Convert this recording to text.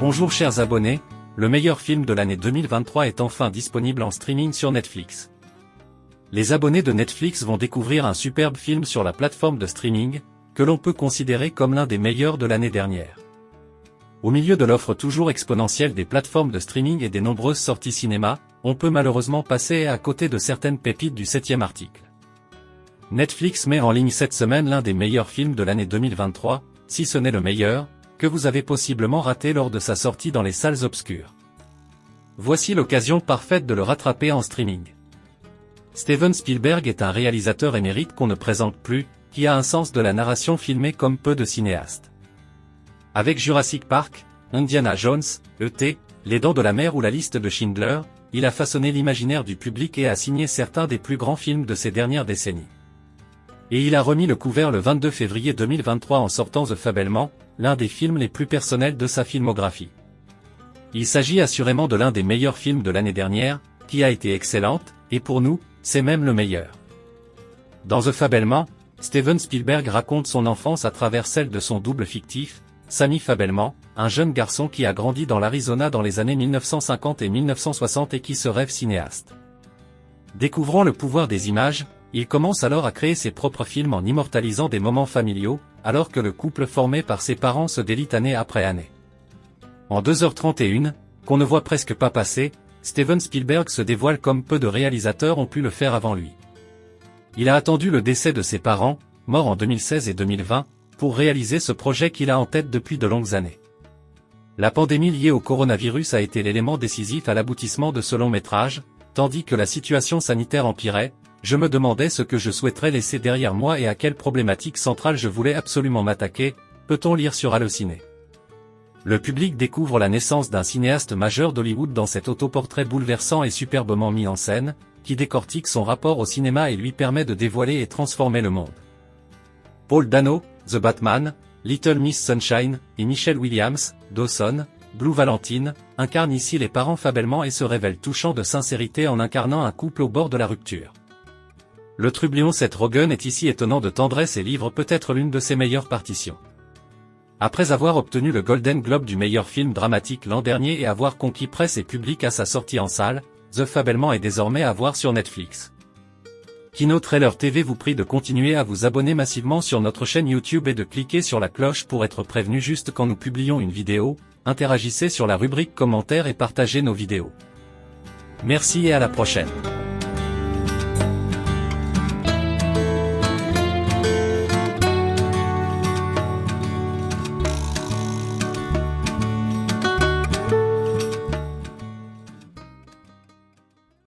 Bonjour chers abonnés, le meilleur film de l'année 2023 est enfin disponible en streaming sur Netflix. Les abonnés de Netflix vont découvrir un superbe film sur la plateforme de streaming, que l'on peut considérer comme l'un des meilleurs de l'année dernière. Au milieu de l'offre toujours exponentielle des plateformes de streaming et des nombreuses sorties cinéma, on peut malheureusement passer à côté de certaines pépites du 7e article. Netflix met en ligne cette semaine l'un des meilleurs films de l'année 2023, si ce n'est le meilleur, que vous avez possiblement raté lors de sa sortie dans les salles obscures. Voici l'occasion parfaite de le rattraper en streaming. Steven Spielberg est un réalisateur émérite qu'on ne présente plus, qui a un sens de la narration filmée comme peu de cinéastes. Avec Jurassic Park, Indiana Jones, E.T., Les Dents de la Mer ou La Liste de Schindler, il a façonné l'imaginaire du public et a signé certains des plus grands films de ces dernières décennies. Et il a remis le couvert le 22 février 2023 en sortant The Fabelmans, l'un des films les plus personnels de sa filmographie. Il s'agit assurément de l'un des meilleurs films de l'année dernière, qui a été excellente, et pour nous, c'est même le meilleur. Dans The Fabelmans, Steven Spielberg raconte son enfance à travers celle de son double fictif, Sammy Fabelman, un jeune garçon qui a grandi dans l'Arizona dans les années 1950 et 1960 et qui se rêve cinéaste. Découvrant le pouvoir des images, il commence alors à créer ses propres films en immortalisant des moments familiaux, alors que le couple formé par ses parents se délite année après année. En 2h31, qu'on ne voit presque pas passer, Steven Spielberg se dévoile comme peu de réalisateurs ont pu le faire avant lui. Il a attendu le décès de ses parents, morts en 2016 et 2020, pour réaliser ce projet qu'il a en tête depuis de longues années. La pandémie liée au coronavirus a été l'élément décisif à l'aboutissement de ce long métrage, tandis que la situation sanitaire empirait. Je me demandais ce que je souhaiterais laisser derrière moi et à quelle problématique centrale je voulais absolument m'attaquer, peut-on lire sur Allociné. Le public découvre la naissance d'un cinéaste majeur d'Hollywood dans cet autoportrait bouleversant et superbement mis en scène, qui décortique son rapport au cinéma et lui permet de dévoiler et transformer le monde. Paul Dano, The Batman, Little Miss Sunshine, et Michelle Williams, Dawson, Blue Valentine, incarnent ici les parents Fabelmans et se révèlent touchants de sincérité en incarnant un couple au bord de la rupture. Le trublion Seth Rogen est ici étonnant de tendresse et livre peut-être l'une de ses meilleures partitions. Après avoir obtenu le Golden Globe du meilleur film dramatique l'an dernier et avoir conquis presse et public à sa sortie en salle, The Fabelmans est désormais à voir sur Netflix. Kino Trailer TV vous prie de continuer à vous abonner massivement sur notre chaîne YouTube et de cliquer sur la cloche pour être prévenu juste quand nous publions une vidéo. Interagissez sur la rubrique commentaires et partagez nos vidéos. Merci et à la prochaine.